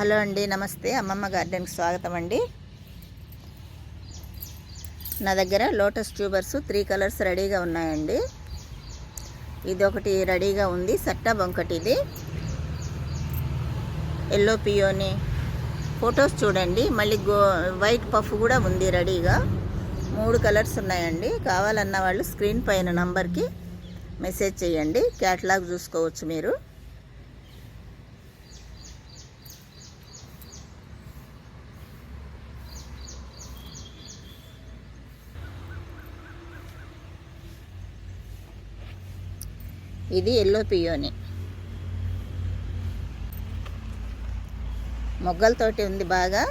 Hello అండి, నమస్తే. అమ్మమ్మ గార్డెన్కి స్వాగతం అండి. నా దగ్గర లోటస్ ట్యూబర్స్ 3 కలర్స్ రెడీగా ఉన్నాయండి. ఇది ఒకటి రెడీగా ఉంది, సట్టా బొంకటి. ఇది ఎల్లో పియోని ఫొటోస్ చూడండి. మళ్ళీ వైట్ పఫ్ కూడా ఉంది రెడీగా. 3 కలర్స్ ఉన్నాయండి. కావాలన్న వాళ్ళు స్క్రీన్ పైన నంబర్కి మెసేజ్ చేయండి. క్యాటలాగ్ చూసుకోవచ్చు మీరు. ఇది ఎల్లో పియోని, మొగ్గలతోటి ఉంది బాగా.